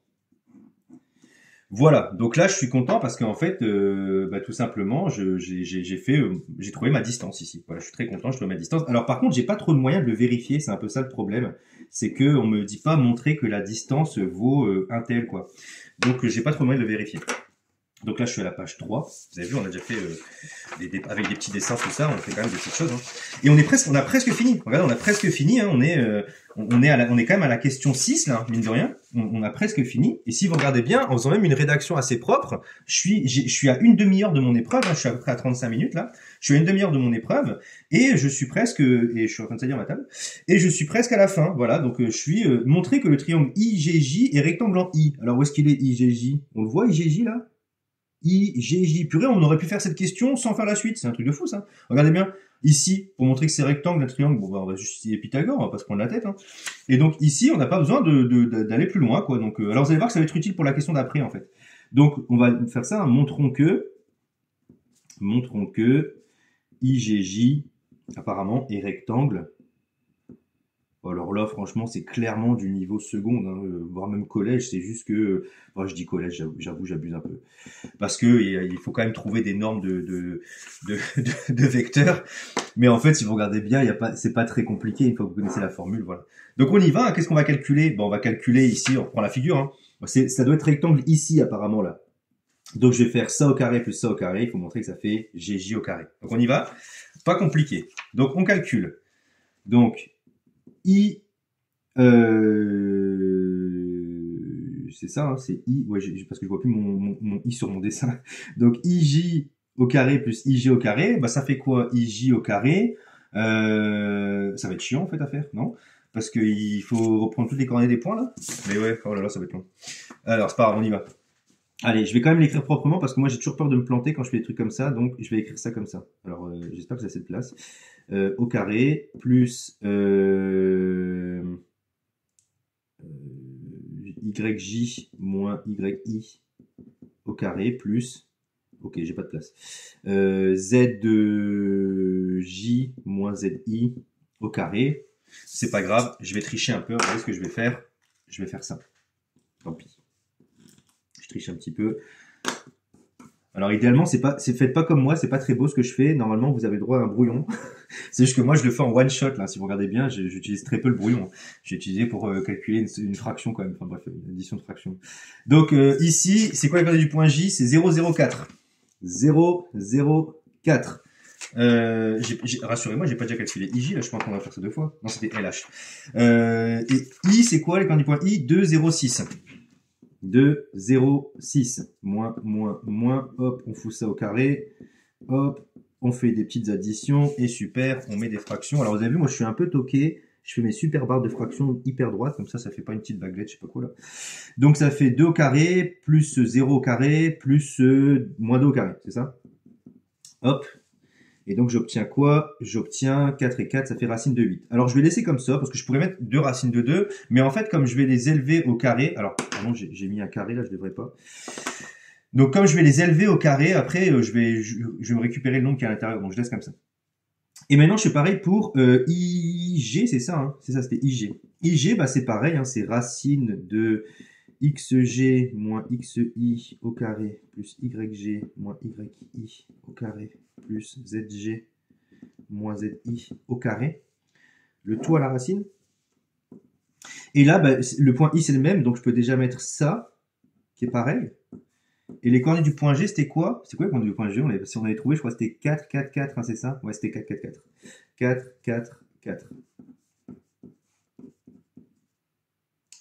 Voilà, donc là je suis content parce qu'en fait, tout simplement, j'ai trouvé ma distance ici. Voilà, je suis très content, je trouve ma distance. Alors par contre, j'ai pas trop de moyens de le vérifier, c'est un peu ça le problème, c'est que on me dit pas montrer que la distance vaut un tel quoi. Donc j'ai pas trop de moyens de le vérifier. Donc là, je suis à la page 3. Vous avez vu, on a déjà fait avec des petits dessins, tout ça. On fait quand même des petites choses. Hein. Et on a presque fini. Regardez, on a presque fini. Hein. On est quand même à la question 6, là, mine de rien. On a presque fini. Et si vous regardez bien, en faisant même une rédaction assez propre, je suis à une demi-heure de mon épreuve. Hein. Je suis à peu près à 35 minutes, là. Je suis à une demi-heure de mon épreuve. Et je suis presque, et je suis en train de salir ma table. Et je suis presque à la fin. Voilà. Donc, je suis montré que le triangle IGJ est rectangle en I. Alors, où est-ce qu'il est, IGJ? On le voit, IGJ, là? IGJ. Purée, on aurait pu faire cette question sans faire la suite. C'est un truc de fou, ça. Regardez bien. Ici, pour montrer que c'est rectangle, un triangle, bon, bah, on va juste utiliser Pythagore, on va pas se prendre la tête, hein. Et donc, ici, on n'a pas besoin d'aller plus loin, quoi. Donc, alors vous allez voir que ça va être utile pour la question d'après, en fait. Donc, on va faire ça, hein. Montrons que IGJ, apparemment, est rectangle. Alors là, franchement, c'est clairement du niveau seconde, hein, voire même collège. C'est juste que, moi, je dis collège, j'avoue, j'abuse un peu, parce que il faut quand même trouver des normes de vecteurs. Mais en fait, si vous regardez bien, c'est pas très compliqué une fois que vous connaissez la formule, voilà. Donc on y va. Hein. Qu'est-ce qu'on va calculer? Bon, on va calculer ici. On reprend la figure. Hein. Ça doit être rectangle ici, apparemment là. Donc je vais faire ça au carré plus ça au carré. Il faut montrer que ça fait GJ au carré. Donc on y va. Pas compliqué. Donc on calcule. Donc I, c'est ça, hein, c'est I, ouais, parce que je vois plus mon I sur mon dessin. Donc IJ au carré plus IJ au carré, bah ça fait quoi? IJ au carré, ça va être chiant en fait à faire, non? Parce qu'il faut reprendre toutes les coordonnées des points là. Mais ouais, oh là là, ça va être long. Alors c'est pas grave, on y va. Allez, je vais quand même l'écrire proprement parce que moi j'ai toujours peur de me planter quand je fais des trucs comme ça, donc je vais écrire ça comme ça. Alors j'espère que ça a cette place. Au carré plus YJ moins YI au carré plus, ok j'ai pas de place, ZJ moins ZI au carré. C'est pas grave, je vais tricher un peu. Regardez ce que je vais faire. Je vais faire ça. Tant pis. Je triche un petit peu. Alors idéalement, faites pas comme moi, c'est pas très beau ce que je fais. Normalement, vous avez droit à un brouillon. C'est juste que moi, je le fais en one shot là. Si vous regardez bien, j'utilise très peu le brouillon. J'ai utilisé pour calculer une fraction quand même. Enfin bref, une addition de fractions. Donc ici, c'est quoi les coordonnées du point J? C'est 0,04. 0,04. Rassurez-moi, j'ai pas déjà calculé IJ, là je pense qu'on va faire ça deux fois. Non, c'était LH. Et I, c'est quoi les coordonnées du point I? 2,06. 2,06. Moins, hop, on fout ça au carré. Hop, on fait des petites additions et super, on met des fractions. Alors vous avez vu, moi je suis un peu toqué. Je fais mes super barres de fractions hyper droites, comme ça fait pas une petite baguette, je sais pas quoi là. Donc ça fait 2 au carré, plus 0 au carré, plus moins 2 au carré, c'est ça? Hop. Et donc j'obtiens quoi? J'obtiens 4 et 4, ça fait racine de 8. Alors je vais laisser comme ça, parce que je pourrais mettre 2 racines de 2, mais en fait comme je vais les élever au carré, alors pardon, j'ai mis un carré là, je devrais pas. Donc comme je vais les élever au carré, après je vais me récupérer le nombre qui est à l'intérieur, donc je laisse comme ça. Et maintenant je fais pareil pour IG, c'est ça, hein, c'est ça, c'était IG. IG, bah c'est pareil, hein, c'est racine de XG moins XI au carré plus YG moins YI au carré plus ZG moins ZI au carré. Le tout à la racine. Et là, bah, le point I c'est le même, donc je peux déjà mettre ça, qui est pareil. Et les coordonnées du point G, c'était quoi? C'est quoi les coordonnées du point G? Si on avait trouvé, je crois que c'était 4, 4, 4, hein, c'est ça? Ouais, c'était 4, 4, 4. 4, 4, 4.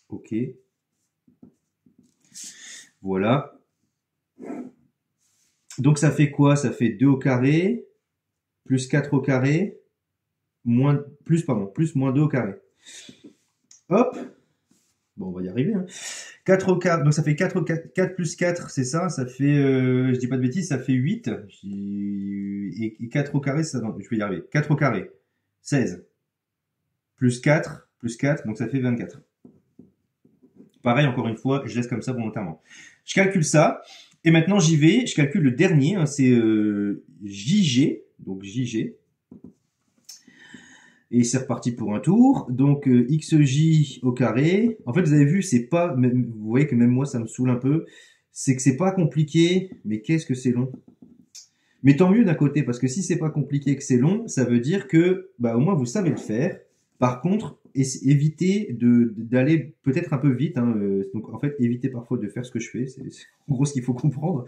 Ok. Voilà. Donc ça fait quoi? Ça fait 2 au carré, plus 4 au carré, plus moins 2 au carré. Hop. Bon, on va y arriver. Hein. 4 au carré, donc ça fait 4 plus 4, c'est ça? Ça fait, je dis pas de bêtises, ça fait 8. Et 4 au carré, ça, non, je vais y arriver. 4 au carré, 16. Plus 4, donc ça fait 24. Pareil, encore une fois, je laisse comme ça volontairement. Je calcule ça. Et maintenant, j'y vais. Je calcule le dernier. Hein, c'est JG. Donc, JG. Et c'est reparti pour un tour. Donc, XJ au carré. En fait, vous avez vu, c'est pas... Vous voyez que même moi, ça me saoule un peu. C'est que c'est pas compliqué. Mais qu'est-ce que c'est long. Mais tant mieux d'un côté. Parce que si c'est pas compliqué et que c'est long, ça veut dire que, bah, au moins, vous savez le faire. Par contre, éviter d'aller peut-être un peu vite. Hein, donc en fait, évitez parfois de faire ce que je fais. C'est en gros ce qu'il faut comprendre.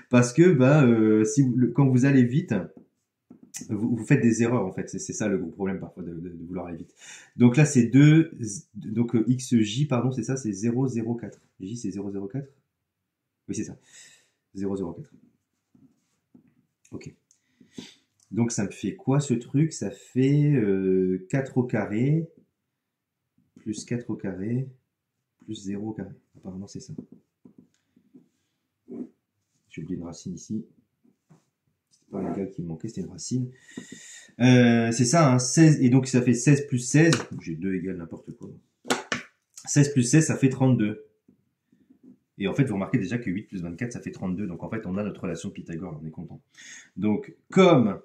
Parce que si quand vous allez vite, vous faites des erreurs en fait. C'est ça le gros problème parfois de vouloir aller vite. Donc là, c'est donc XJ, pardon, c'est ça, c'est 004. J, c'est 004. Oui, c'est ça. 004. Ok. Donc ça me fait quoi ce truc? Ça fait 4 au carré, plus 4 au carré, plus 0 au carré. Apparemment c'est ça. J'ai oublié une racine ici. C'était pas l'égal qui me manquait, c'était une racine. C'est ça, hein, 16, et donc ça fait 16 plus 16. J'ai 2 égale n'importe quoi. 16 plus 16, ça fait 32. Et en fait, vous remarquez déjà que 8 plus 24, ça fait 32. Donc en fait, on a notre relation de Pythagore, on est content. Donc comme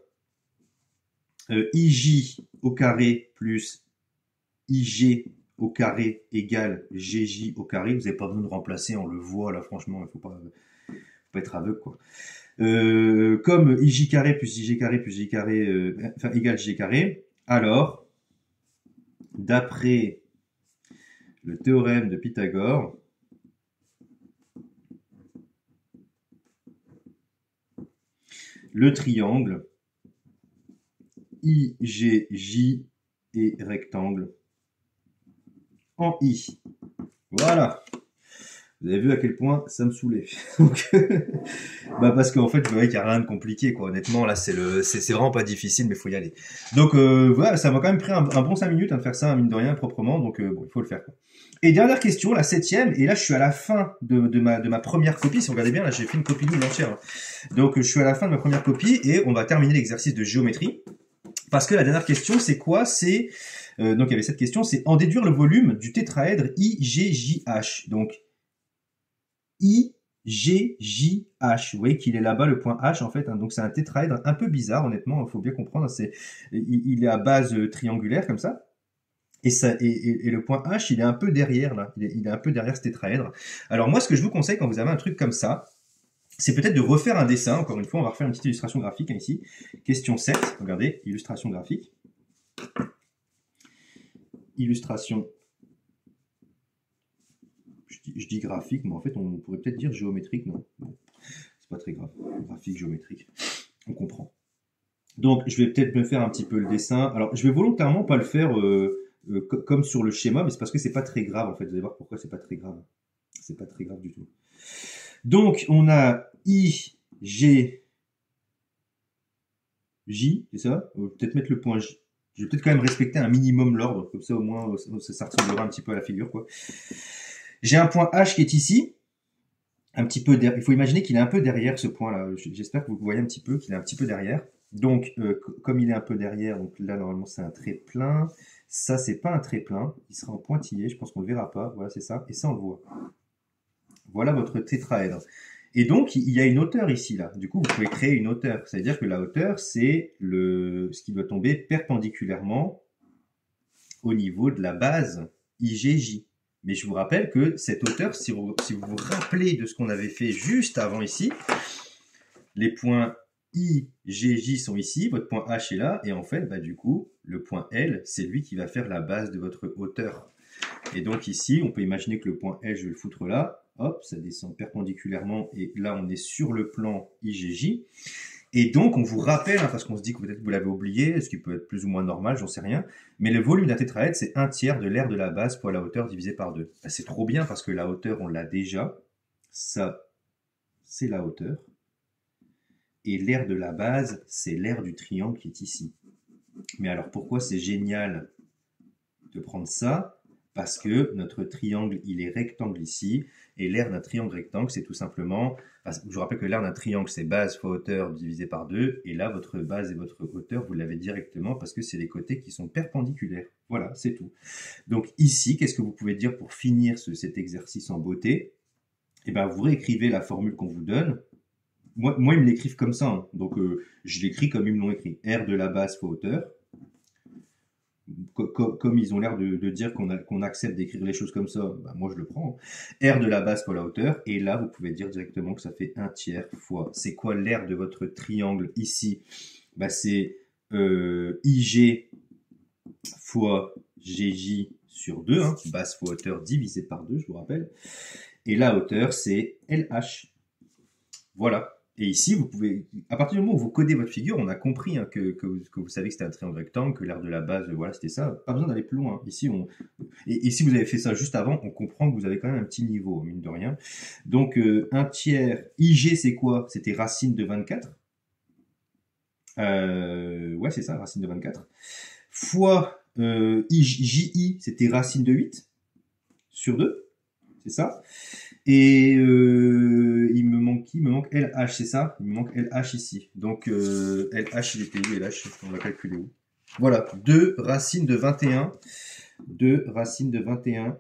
IJ au carré plus IG au carré égale GJ au carré, vous n'avez pas besoin de remplacer, on le voit là, franchement, il ne faut pas être aveugle, quoi. Comme IJ carré plus IG carré plus J carré égale G carré, alors, d'après le théorème de Pythagore, le triangle IGJ est rectangle en I. Voilà. Vous avez vu à quel point ça me saoulait. Donc, parce qu'en fait, vous voyez qu'il n'y a rien de compliqué, quoi. Honnêtement, là, c'est vraiment pas difficile, mais il faut y aller. Donc, voilà, ça m'a quand même pris un bon 5 minutes de faire ça, mine de rien, proprement. Donc, il faut le faire, quoi. Et dernière question, la 7e, et là, je suis à la fin de ma première copie. Si vous regardez bien, là, j'ai fait une copie double entière. Hein. Donc, je suis à la fin de ma première copie, et on va terminer l'exercice de géométrie. Parce que la dernière question, c'est quoi? C'est donc il y avait cette question, c'est en déduire le volume du tétraèdre IGJH. Donc IGJH, vous voyez qu'il est là-bas le point H en fait. Hein, donc c'est un tétraèdre un peu bizarre, honnêtement, il faut bien comprendre. Il est à base triangulaire comme ça. Et le point H, il est un peu derrière là. Il est un peu derrière ce tétraèdre. Alors moi, ce que je vous conseille quand vous avez un truc comme ça, c'est peut-être de refaire un dessin. Encore une fois, on va refaire une petite illustration graphique hein, ici. Question 7, regardez, illustration graphique. Illustration, je dis graphique, mais en fait, on pourrait peut-être dire géométrique, non? Bon, c'est pas très grave. Graphique, géométrique, on comprend. Donc, je vais peut-être me faire un petit peu le dessin. Alors, je vais volontairement pas le faire comme sur le schéma, mais c'est parce que c'est pas très grave, en fait. Vous allez voir pourquoi c'est pas très grave. C'est pas très grave du tout. Donc, on a I, G, J, c'est ça? Peut-être mettre le point J. Je vais peut-être quand même respecter un minimum l'ordre, comme ça au moins ça ressemblera un petit peu à la figure, quoi. J'ai un point H qui est ici, un petit peu derrière. Il faut imaginer qu'il est un peu derrière ce point-là. J'espère que vous voyez un petit peu qu'il est un petit peu derrière. Donc, comme il est un peu derrière, donc là normalement c'est un trait plein. Ça c'est pas un trait plein, il sera en pointillé. Je pense qu'on le verra pas. Voilà, c'est ça. Et ça on le voit. Voilà votre tétraèdre. Et donc, il y a une hauteur ici, là. Du coup, vous pouvez créer une hauteur. Ça veut dire que la hauteur, c'est ce qui doit tomber perpendiculairement au niveau de la base IGJ. Mais je vous rappelle que cette hauteur, si vous vous rappelez de ce qu'on avait fait juste avant ici, les points IGJ sont ici, votre point H est là, et en fait, du coup, le point L, c'est lui qui va faire la base de votre hauteur. Et donc ici, on peut imaginer que le point L, je vais le foutre là. Hop, ça descend perpendiculairement et là on est sur le plan IGJ. Et donc on vous rappelle, hein, parce qu'on se dit que peut-être vous l'avez oublié, ce qui peut être plus ou moins normal, j'en sais rien, mais le volume d'un tétraèdre c'est 1/3 de l'aire de la base fois la hauteur divisé par 2. C'est trop bien parce que la hauteur on l'a déjà, ça c'est la hauteur, et l'aire de la base c'est l'aire du triangle qui est ici. Mais alors pourquoi c'est génial de prendre ça? Parce que notre triangle, il est rectangle ici, et l'aire d'un triangle rectangle, c'est tout simplement, je vous rappelle que l'aire d'un triangle, c'est base fois hauteur divisé par 2, et là, votre base et votre hauteur, vous l'avez directement parce que c'est les côtés qui sont perpendiculaires. Voilà, c'est tout. Donc ici, qu'est-ce que vous pouvez dire pour finir cet exercice en beauté? Eh bien, vous réécrivez la formule qu'on vous donne. Moi, ils me l'écrivent comme ça, hein. Donc je l'écris comme ils me l'ont écrit. R de la base fois hauteur. Comme ils ont l'air de dire qu'on accepte d'écrire les choses comme ça, moi je le prends. R de la base fois la hauteur, et là vous pouvez dire directement que ça fait 1/3 fois. C'est quoi l'aire de votre triangle ici? C'est IG fois GJ sur 2, hein, base fois hauteur divisé par 2, je vous rappelle. Et la hauteur, c'est LH. Voilà. Et ici, vous pouvez, à partir du moment où vous codez votre figure, on a compris hein, que vous savez que c'était un triangle rectangle, que l'aire de la base, voilà, c'était ça. Pas besoin d'aller plus loin. Ici, et si vous avez fait ça juste avant, on comprend que vous avez quand même un petit niveau, mine de rien. Donc, 1 tiers, IG, c'est quoi? C'était racine de 24. Ouais, c'est ça, racine de 24. Fois JI, c'était racine de 8 sur 2. C'est ça. Et il me manque qui? Il me manque LH, c'est ça? Il me manque LH ici. Donc LH, il était où? LH, on va calculer où? Voilà, 2 racine de 21. 2 racine de 21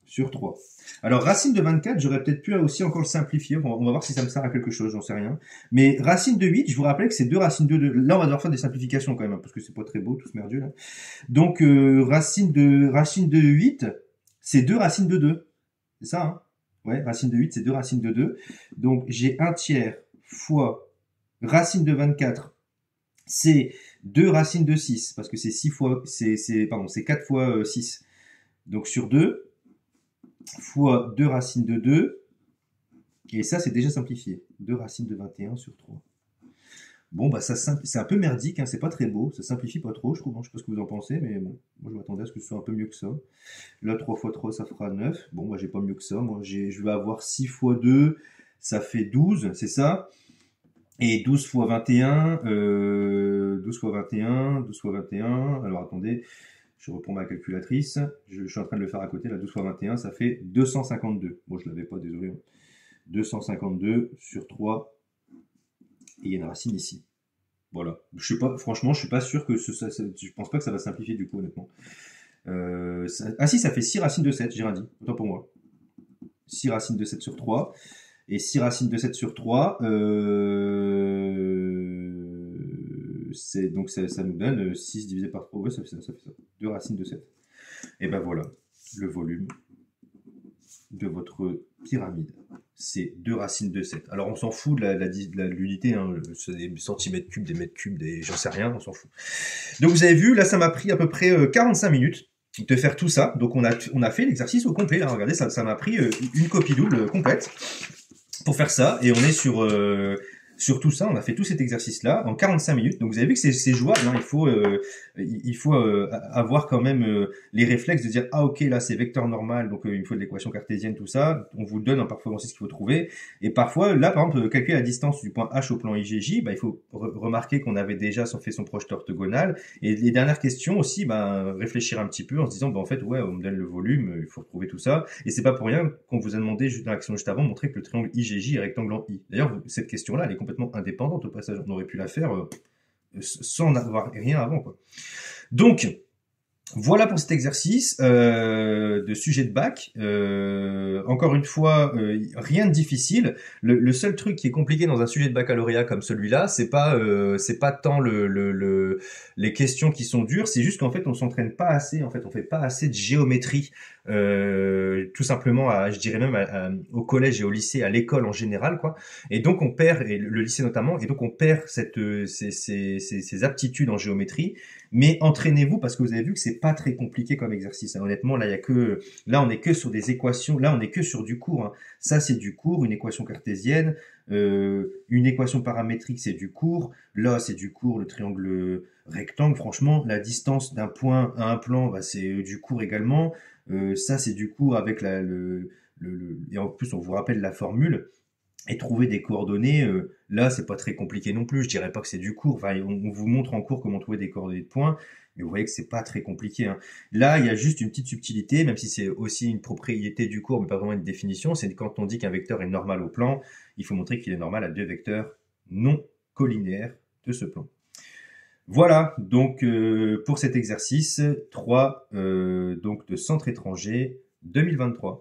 sur 3. Alors racine de 24, j'aurais peut-être pu aussi encore le simplifier. On va voir si ça me sert à quelque chose, j'en sais rien. Mais racine de 8, je vous rappelle que c'est 2 racines de 2. Là, on va devoir faire des simplifications quand même, parce que c'est pas très beau, tout ce merdieux là. Donc racine de 8, c'est 2 racines de 2. C'est ça, hein? Ouais, racine de 8, c'est 2 racines de 2. Donc, j'ai 1 tiers fois racine de 24, c'est 2 racines de 6, parce que c'est 6 fois, c'est 4 fois 6. Donc, sur 2, fois 2 racines de 2, et ça, c'est déjà simplifié. 2 racines de 21 sur 3. Bon, bah, ça, c'est un peu merdique, hein, c'est pas très beau, ça simplifie pas trop, je trouve, hein, je sais pas ce que vous en pensez, mais bon, moi je m'attendais à ce que ce soit un peu mieux que ça. Là, 3 fois 3, ça fera 9, bon, moi j'ai pas mieux que ça, moi je vais avoir 6 fois 2, ça fait 12, c'est ça, et 12 fois 21, 12 fois 21, 12 fois 21, alors attendez, je reprends ma calculatrice, je suis en train de le faire à côté, là, 12 fois 21, ça fait 252, bon, je l'avais pas, désolé, 252 sur 3, et il y a une racine ici. Voilà. Je sais pas, franchement, je suis pas sûr que je pense pas que ça va simplifier du coup, honnêtement. Ah si, ça fait 6 racines de 7, j'ai rien dit. Autant pour moi. 6 racines de 7 sur 3. Et 6 racines de 7 sur 3, donc ça nous donne 6 divisé par 3. Ouais, ça fait ça. 2 racines de 7. Et ben voilà, le volume de votre pyramide. C'est 2 racines de 7. Alors on s'en fout de l'unité, hein, c'est des centimètres cubes, des mètres cubes, j'en sais rien, on s'en fout. Donc vous avez vu, là ça m'a pris à peu près 45 minutes de faire tout ça. Donc on a fait l'exercice au complet, là, regardez, ça m'a pris une copie double complète pour faire ça, et on est sur tout ça, on a fait tout cet exercice-là en 45 minutes. Donc vous avez vu que c'est jouable, hein. Il faut avoir quand même les réflexes de dire ah ok là c'est vecteur normal, donc il me faut de l'équation cartésienne, tout ça. On vous donne parfois aussi ce qu'il faut trouver. Et parfois là par exemple calculer la distance du point H au plan IGJ, bah, il faut remarquer qu'on avait déjà fait son projeteur orthogonal. Et les dernières questions aussi, bah, réfléchir un petit peu en se disant bah en fait ouais on me donne le volume, il faut retrouver tout ça. Et c'est pas pour rien qu'on vous a demandé juste dans l'action juste avant montrer que le triangle IGJ est rectangle en I. D'ailleurs cette question-là elle est complètement indépendante au passage, on aurait pu la faire sans avoir rien avant quoi. Donc voilà pour cet exercice de sujet de bac. Encore une fois, rien de difficile. Le seul truc qui est compliqué dans un sujet de baccalauréat comme celui-là, c'est pas tant les questions qui sont dures, c'est juste qu'en fait on s'entraîne pas assez. En fait, on fait pas assez de géométrie. Tout simplement, je dirais même au collège et au lycée, à l'école en général, quoi. Et donc on perd, et le lycée notamment, et donc on perd ces aptitudes en géométrie. Mais entraînez-vous parce que vous avez vu que c'est pas très compliqué comme exercice. Hein. Honnêtement, là on est que sur des équations. Là, on est que sur du cours. Hein. Ça, c'est du cours, une équation cartésienne, une équation paramétrique, c'est du cours. Là, c'est du cours, le triangle rectangle. Franchement, la distance d'un point à un plan, bah, c'est du cours également. Ça, c'est du cours avec et en plus, on vous rappelle la formule. Et trouver des coordonnées, là, c'est pas très compliqué non plus. Je dirais pas que c'est du cours. Enfin, on vous montre en cours comment trouver des coordonnées de points, mais vous voyez que c'est pas très compliqué. Hein. Là, il y a juste une petite subtilité, même si c'est aussi une propriété du cours, mais pas vraiment une définition. C'est quand on dit qu'un vecteur est normal au plan, il faut montrer qu'il est normal à deux vecteurs non collinéaires de ce plan. Voilà, donc pour cet exercice 3 donc de centre étranger 2023.